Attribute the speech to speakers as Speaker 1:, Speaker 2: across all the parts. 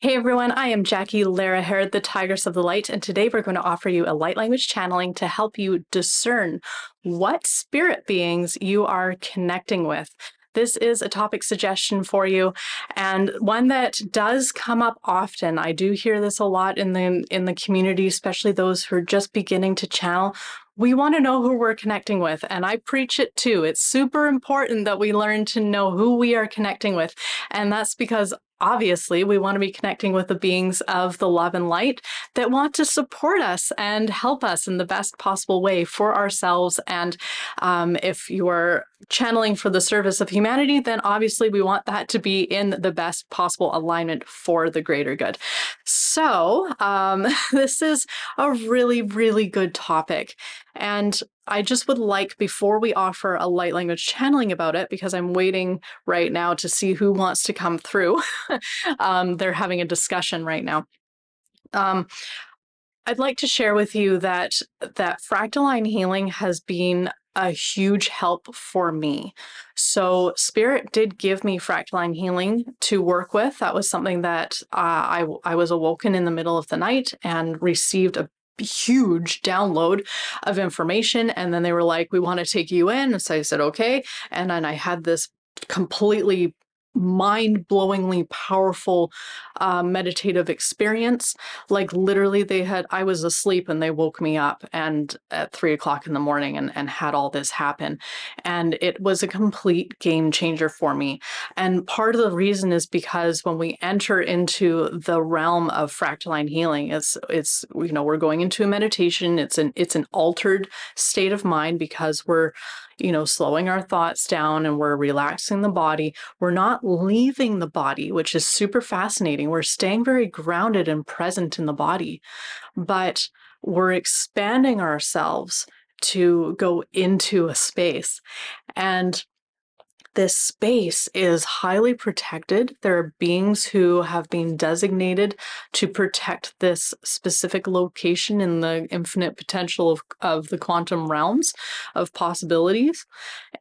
Speaker 1: Hey everyone, I am Jackie Lara Hare, the Tigress of the Light, and today we're going to offer you a light language channeling to help you discern what spirit beings you are connecting with. This is a topic suggestion for you, and one that does come up often. I do hear this a lot in the community, especially those who are just beginning to channel. We want to know who we're connecting with, and I preach it too. It's super important that we learn to know who we are connecting with, and that's because obviously, we want to be connecting with the beings of the love and light that want to support us and help us in the best possible way for ourselves. And if you are channeling for the service of humanity, then obviously we want that to be in the best possible alignment for the greater good. So this is a really, really good topic. And I just would like, before we offer a light language channeling about it, because I'm waiting right now to see who wants to come through. They're having a discussion right now. I'd like to share with you that fractal line healing has been a huge help for me. So Spirit did give me fractal line healing to work with. That was something that I was awoken in the middle of the night and received a huge download of information. And then they were like, we want to take you in. And so I said, okay. And then I had this completely mind-blowingly powerful meditative experience. Like literally I was asleep and they woke me up and at 3 o'clock in the morning and had all this happen. And it was a complete game changer for me. And part of the reason is because when we enter into the realm of fractal line healing, it's we're going into a meditation. It's an altered state of mind because we're slowing our thoughts down and we're relaxing the body. We're not leaving the body, which is super fascinating. We're staying very grounded and present in the body, but we're expanding ourselves to go into a space. And this space is highly protected. There are beings who have been designated to protect this specific location in the infinite potential of the quantum realms of possibilities.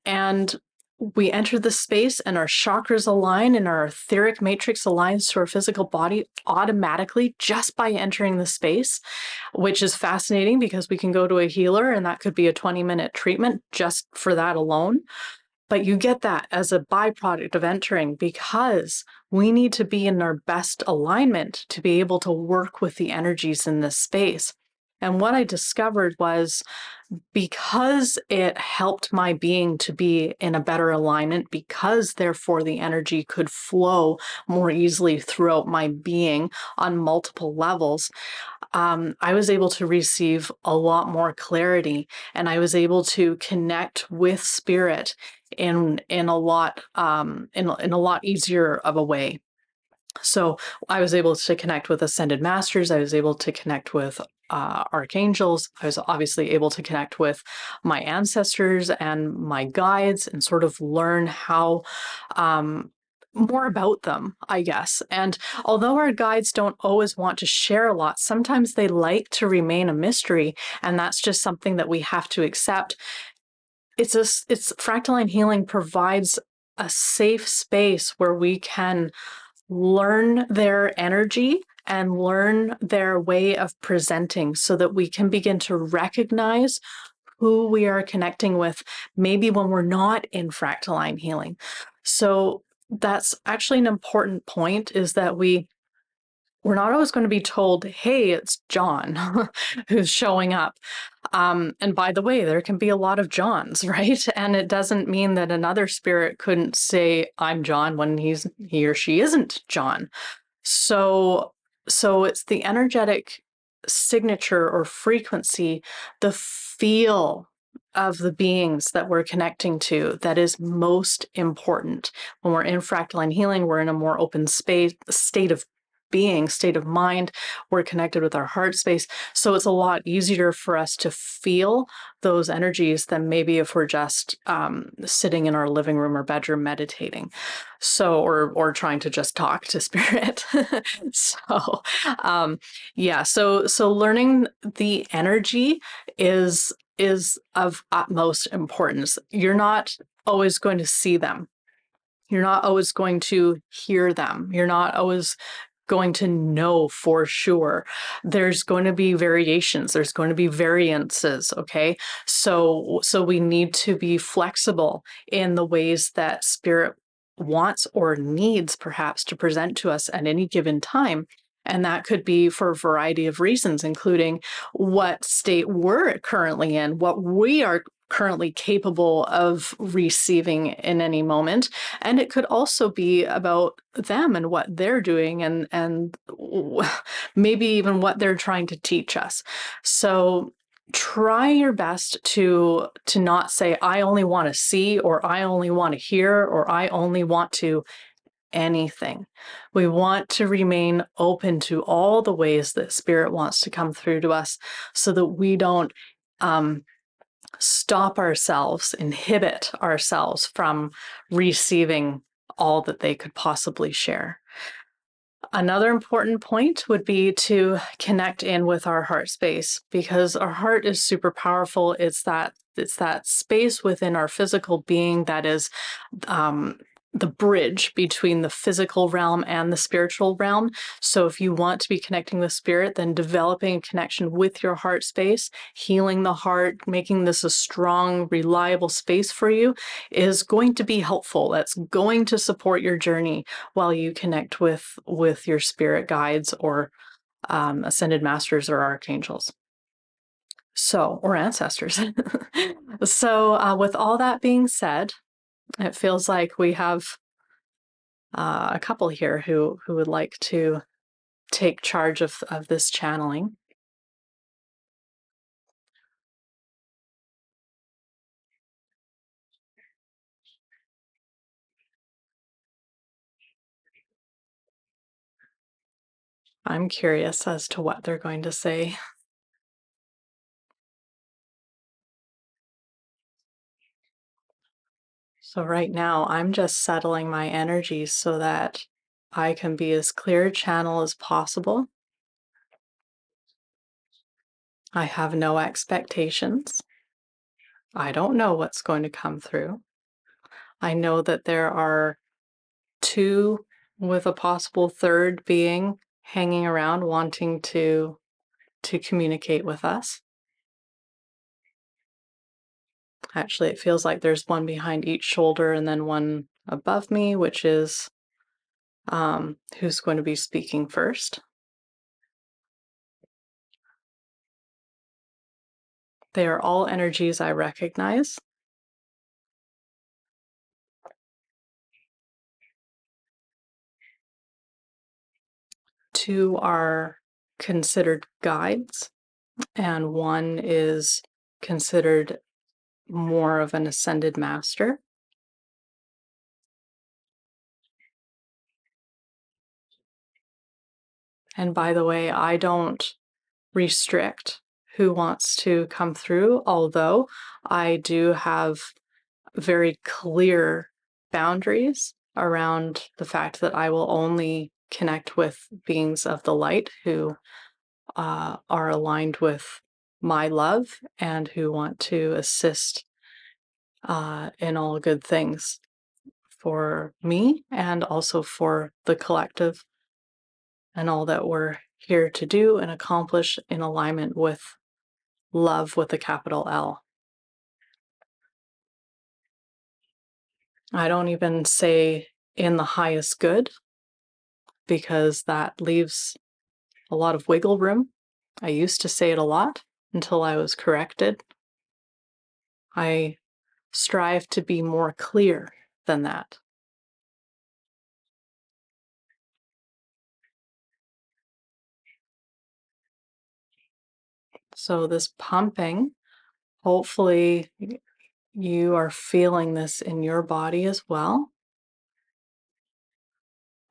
Speaker 1: And we enter the space and our chakras align and our etheric matrix aligns to our physical body automatically just by entering the space, which is fascinating because we can go to a healer and that could be a 20-minute treatment just for that alone. But you get that as a byproduct of entering because we need to be in our best alignment to be able to work with the energies in this space. And what I discovered was because it helped my being to be in a better alignment, because therefore the energy could flow more easily throughout my being on multiple levels, I was able to receive a lot more clarity and I was able to connect with spirit in a lot easier of a way. So I was able to connect with ascended masters. I was able to connect with archangels. I was obviously able to connect with my ancestors and my guides and sort of learn how more about them, I guess. And although our guides don't always want to share a lot, sometimes they like to remain a mystery. And that's just something that we have to accept. It's fractal line healing provides a safe space where we can learn their energy and learn their way of presenting so that we can begin to recognize who we are connecting with, maybe when we're not in fractal line healing. So that's actually an important point, is that we're not always going to be told, hey, it's John who's showing up. And by the way, there can be a lot of Johns, right? And it doesn't mean that another spirit couldn't say, I'm John, when he or she isn't John. So it's the energetic signature or frequency, the feel of the beings that we're connecting to that is most important. When we're in fractal line healing, we're in a more open space, state of being, state of mind. We're connected with our heart space. So it's a lot easier for us to feel those energies than maybe if we're just sitting in our living room or bedroom meditating. So, or trying to just talk to spirit. So, yeah, so learning the energy is of utmost importance. You're not always going to see them. You're not always going to hear them. You're not always going to know for sure. There's going to be variations, there's going to be variances, okay? So we need to be flexible in the ways that spirit wants or needs perhaps to present to us at any given time. And that could be for a variety of reasons, including what state we're currently in, what we are currently capable of receiving in any moment. And it could also be about them and what they're doing and maybe even what they're trying to teach us. So try your best to not say I only want to see, or I only want to hear, or I only want to anything. We want to remain open to all the ways that spirit wants to come through to us, so that we don't stop ourselves, inhibit ourselves from receiving all that they could possibly share. Another important point would be to connect in with our heart space, because our heart is super powerful. It's that space within our physical being that is the bridge between the physical realm and the spiritual realm. So if you want to be connecting with spirit, then developing a connection with your heart space, healing the heart, making this a strong, reliable space for you is going to be helpful. That's going to support your journey while you connect with your spirit guides or ascended masters or archangels. So, or ancestors. So with all that being said, it feels like we have a couple here who would like to take charge of this channeling. I'm curious as to what they're going to say. So right now, I'm just settling my energies so that I can be as clear a channel as possible. I have no expectations. I don't know what's going to come through. I know that there are two, with a possible third being, hanging around wanting to communicate with us. Actually, it feels like there's one behind each shoulder and then one above me, which is who's going to be speaking first. They are all energies I recognize. Two are considered guides, and one is considered more of an ascended master. And by the way, I don't restrict who wants to come through, although I do have very clear boundaries around the fact that I will only connect with beings of the light who are aligned with my love and who want to assist in all good things for me and also for the collective and all that we're here to do and accomplish in alignment with love with a capital L. I don't even say in the highest good, because that leaves a lot of wiggle room. I used to say it a lot until I was corrected. I strive to be more clear than that. So this pumping, hopefully you are feeling this in your body as well.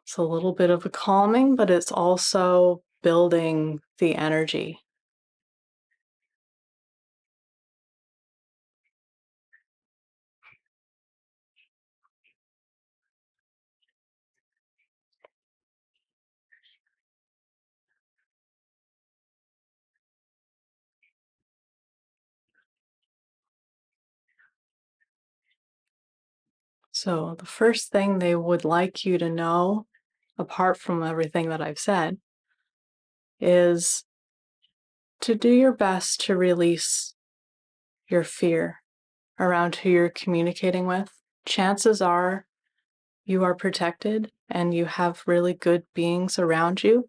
Speaker 1: It's a little bit of a calming, but it's also building the energy. So the first thing they would like you to know apart from everything that I've said, is to do your best to release your fear around who you're communicating with. Chances are you are protected and you have really good beings around you,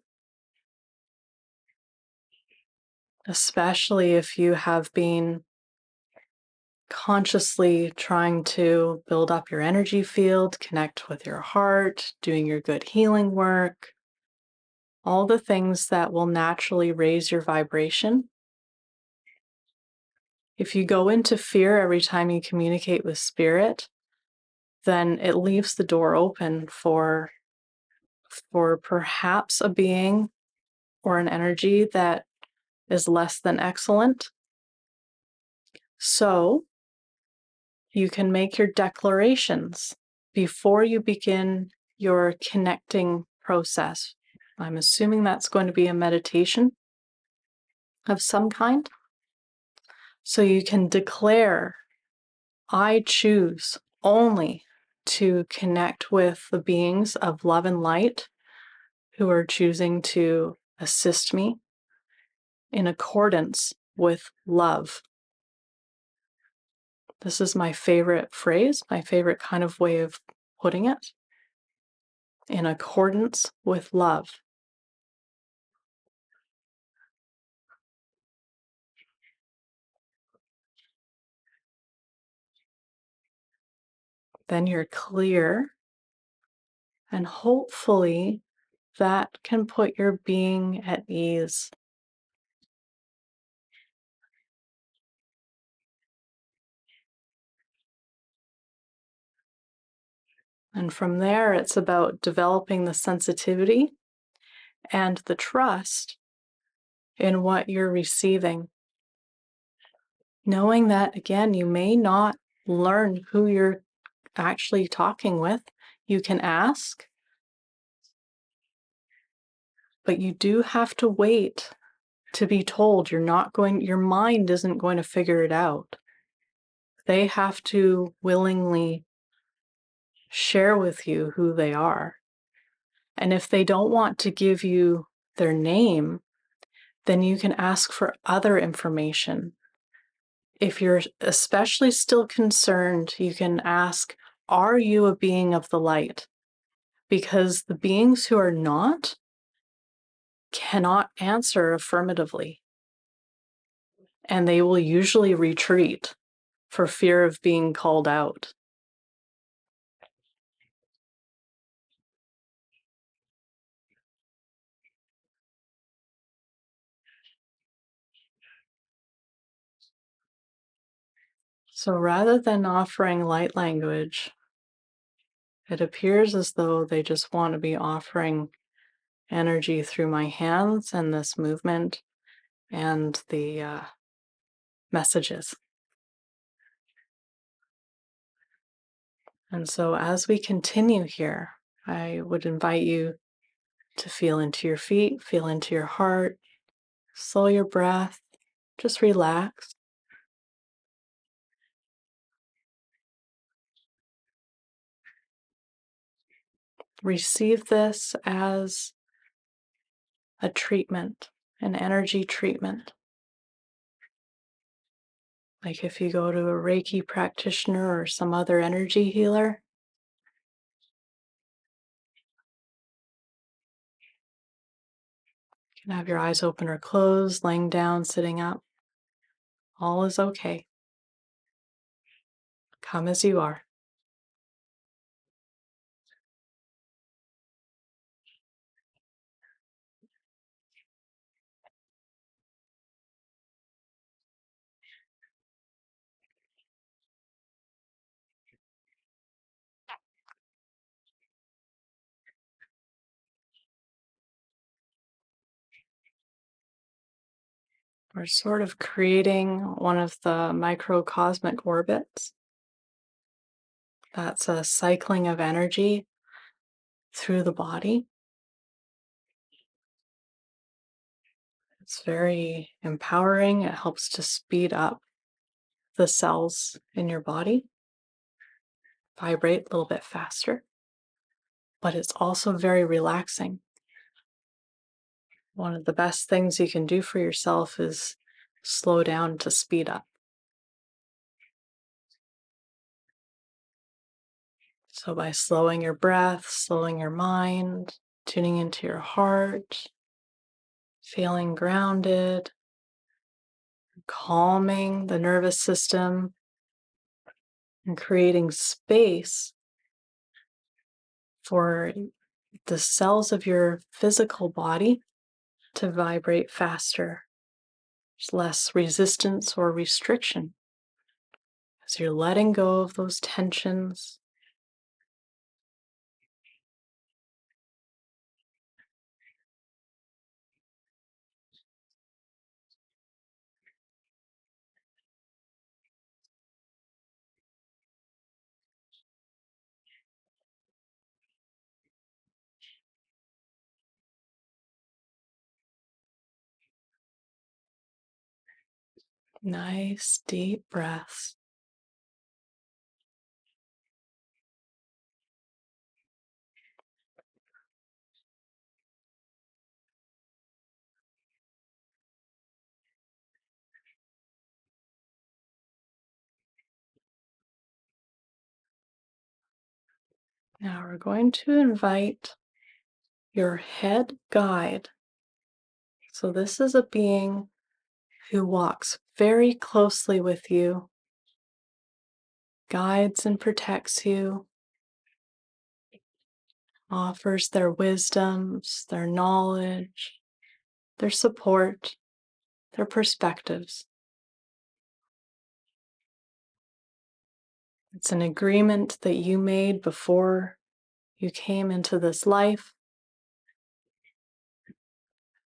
Speaker 1: especially if you have been consciously trying to build up your energy field, connect with your heart, doing your good healing work, all the things that will naturally raise your vibration. If you go into fear every time you communicate with spirit, then it leaves the door open for perhaps a being or an energy that is less than excellent. So you can make your declarations before you begin your connecting process. I'm assuming that's going to be a meditation of some kind. So you can declare, I choose only to connect with the beings of love and light who are choosing to assist me in accordance with love. This is my favorite phrase, my favorite kind of way of putting it. In accordance with love. Then you're clear, and hopefully that can put your being at ease. And from there, it's about developing the sensitivity and the trust in what you're receiving. Knowing that, again, you may not learn who you're actually talking with. You can ask, but you do have to wait to be told. Your mind isn't going to figure it out. They have to willingly share with you who they are. And if they don't want to give you their name, then you can ask for other information. If you're especially still concerned, you can ask, are you a being of the light? Because the beings who are not cannot answer affirmatively. And they will usually retreat for fear of being called out. So rather than offering light language, it appears as though they just want to be offering energy through my hands and this movement and the messages. And so as we continue here, I would invite you to feel into your feet, feel into your heart, slow your breath, just relax. Receive this as a treatment, an energy treatment. Like if you go to a Reiki practitioner or some other energy healer, you can have your eyes open or closed, laying down, sitting up. All is okay. Come as you are. We're sort of creating one of the microcosmic orbits. That's a cycling of energy through the body. It's very empowering. It helps to speed up the cells in your body, vibrate a little bit faster. but it's also very relaxing. One of the best things you can do for yourself is slow down to speed up. So, by slowing your breath, slowing your mind, tuning into your heart, feeling grounded, calming the nervous system, and creating space for the cells of your physical body to vibrate faster. There's less resistance or restriction as you're letting go of those tensions. Nice deep breaths. Now we're going to invite your head guide. So, this is a being who walks very closely with you, guides and protects you, offers their wisdoms, their knowledge, their support, their perspectives. It's an agreement that you made before you came into this life.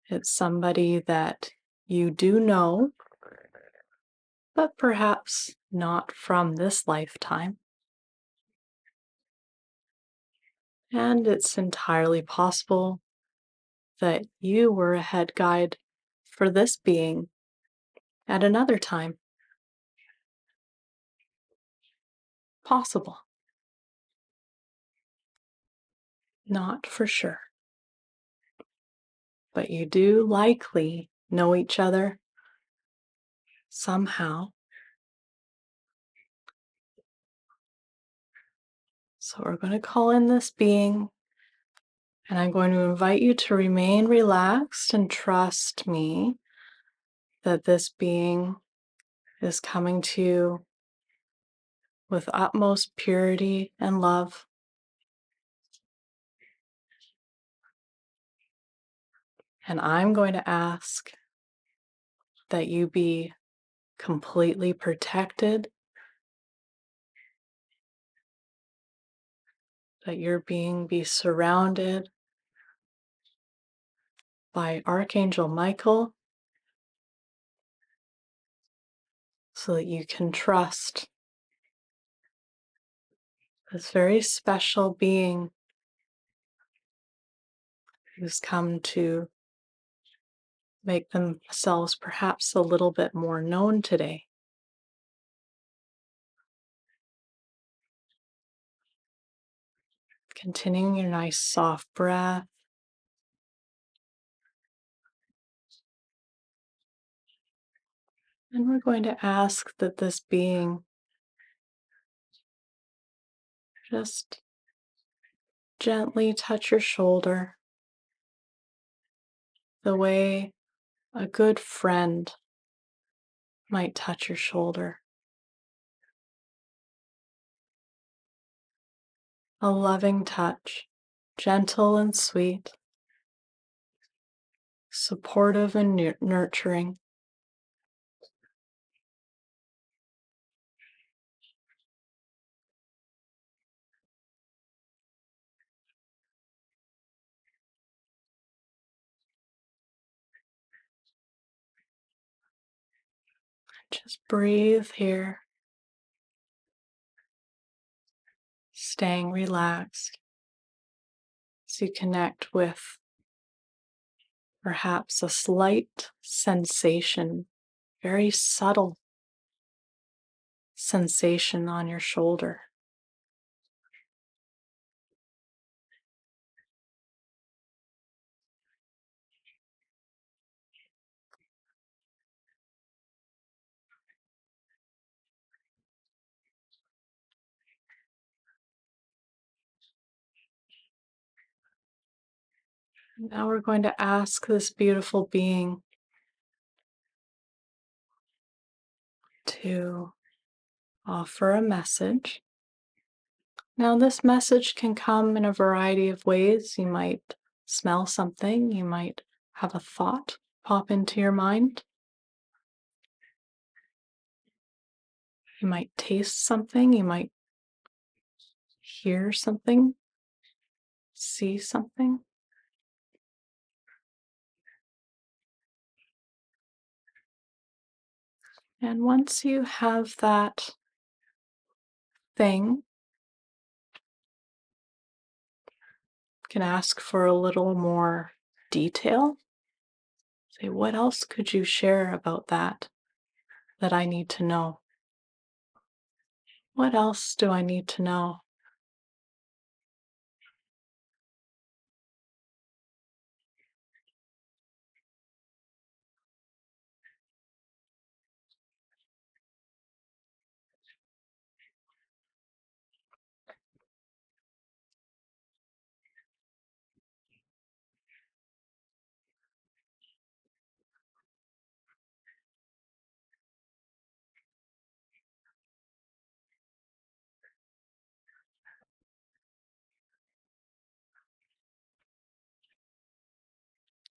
Speaker 1: It's somebody that you do know, but perhaps not from this lifetime. And it's entirely possible that you were a head guide for this being at another time. Possible. Not for sure. But you do likely know each other somehow. So we're going to call in this being, and I'm going to invite you to remain relaxed and trust me that this being is coming to you with utmost purity and love. And I'm going to ask that you be completely protected, that your being be surrounded by Archangel Michael, so that you can trust this very special being who's come to make themselves perhaps a little bit more known today. Continuing your nice soft breath. And we're going to ask that this being just gently touch your shoulder the way a good friend might touch your shoulder. A loving touch, gentle and sweet, supportive and nurturing. Just breathe here, staying relaxed as you connect with perhaps a slight sensation, very subtle sensation on your shoulder. Now we're going to ask this beautiful being to offer a message. Now, this message can come in a variety of ways. You might smell something, you might have a thought pop into your mind, you might taste something, you might hear something, see something. And once you have that thing, you can ask for a little more detail. Say, what else could you share about that I need to know? What else do I need to know?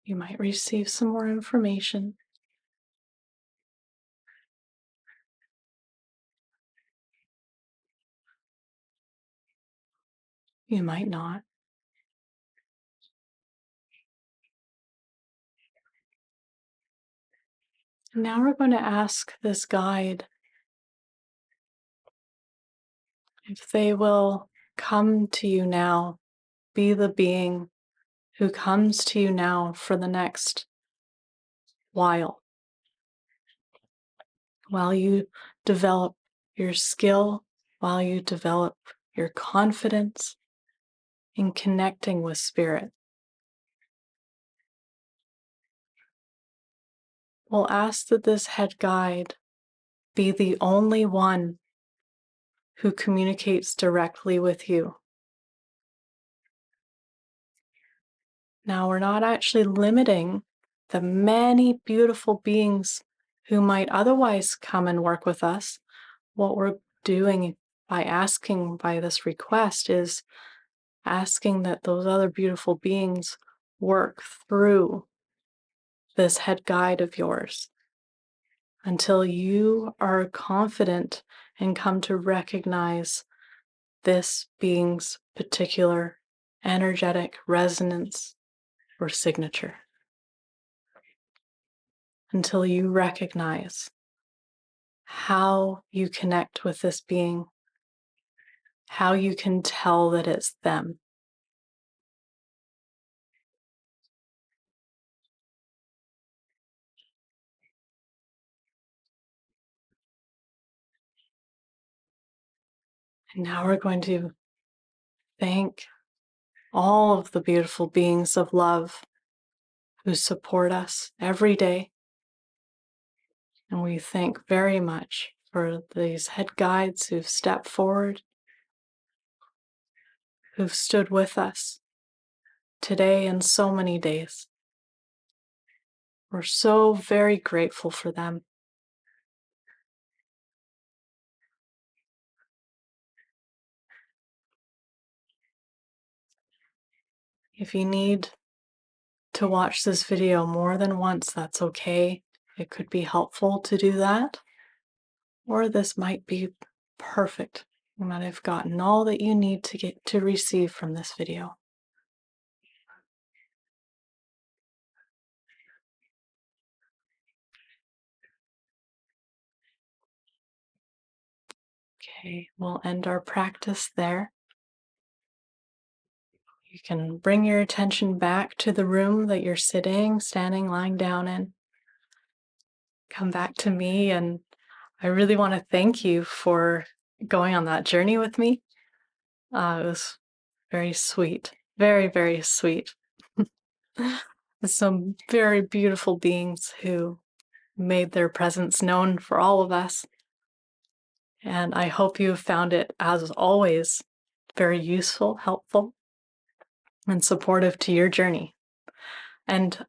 Speaker 1: You might receive some more information. You might not. And now we're going to ask this guide if they will come to you now, be the being who comes to you now for the next while you develop your skill, while you develop your confidence in connecting with spirit. We'll ask that this head guide be the only one who communicates directly with you. Now, we're not actually limiting the many beautiful beings who might otherwise come and work with us. What we're doing by this request is asking that those other beautiful beings work through this head guide of yours until you are confident and come to recognize this being's particular energetic resonance or signature. Until you recognize how you connect with this being, how you can tell that it's them. And now we're going to thank all of the beautiful beings of love who support us every day. And we thank very much for these head guides who've stepped forward, who've stood with us today and so many days. We're so very grateful for them. If you need to watch this video more than once, that's okay. It could be helpful to do that. Or this might be perfect. You might have gotten all that you need to receive from this video. Okay, we'll end our practice there. You can bring your attention back to the room that you're sitting, standing, lying down in. Come back to me, and I really want to thank you for going on that journey with me. It was very sweet, very, very sweet. Some very beautiful beings who made their presence known for all of us. And I hope you have found it, as always, very useful, helpful, and supportive to your journey. And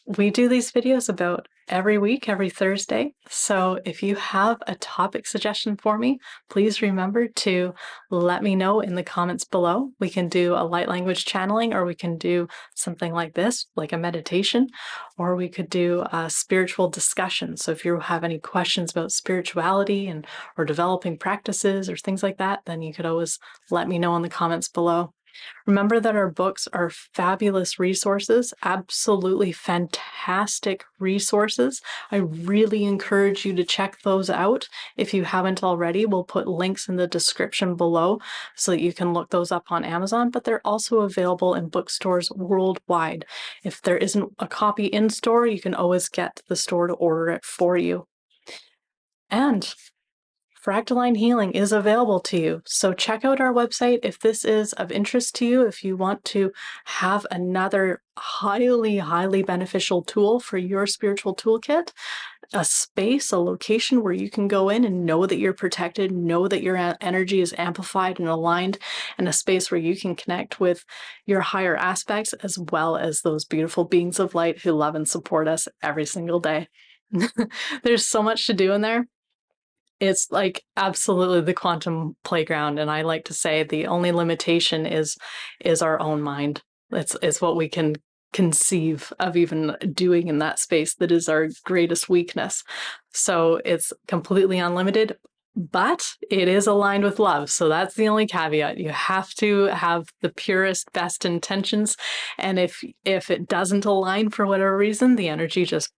Speaker 1: we do these videos about every week, every Thursday. So if you have a topic suggestion for me, please remember to let me know in the comments below. We can do a light language channeling, or we can do something like this, like a meditation, or we could do a spiritual discussion. So if you have any questions about spirituality and or developing practices or things like that, then you could always let me know in the comments below. Remember that our books are fabulous resources, absolutely fantastic resources. I really encourage you to check those out. If you haven't already, we'll put links in the description below so that you can look those up on Amazon, but they're also available in bookstores worldwide. If there isn't a copy in store, you can always get the store to order it for you. And Fractaline Healing is available to you. So check out our website if this is of interest to you, if you want to have another highly, highly beneficial tool for your spiritual toolkit, a space, a location where you can go in and know that you're protected, know that your energy is amplified and aligned, and a space where you can connect with your higher aspects as well as those beautiful beings of light who love and support us every single day. There's so much to do in there. It's like absolutely the quantum playground, and I like to say the only limitation is our own mind. It's what we can conceive of even doing in that space that is our greatest weakness. So it's completely unlimited, but it is aligned with love. So that's the only caveat. You have to have the purest, best intentions, and if it doesn't align for whatever reason, the energy just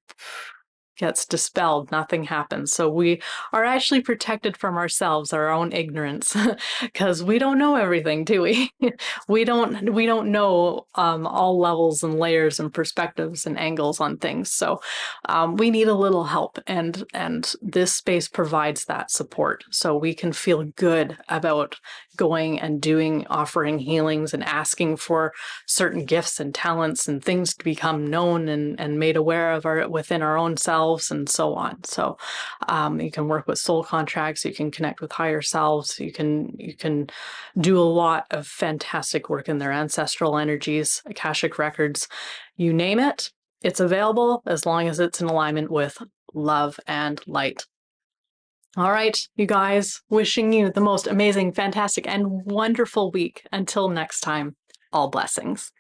Speaker 1: gets dispelled, nothing happens. So we are actually protected from ourselves, our own ignorance, because we don't know everything, do we? we don't know all levels and layers and perspectives and angles on things. So we need a little help, and this space provides that support. So we can feel good about going and doing, offering healings and asking for certain gifts and talents and things to become known and made aware of within our own selves and so on. So you can work with soul contracts, you can connect with higher selves, you can do a lot of fantastic work in their ancestral energies, Akashic records, you name it, it's available as long as it's in alignment with love and light. All right, you guys, wishing you the most amazing, fantastic, and wonderful week. Until next time, all blessings.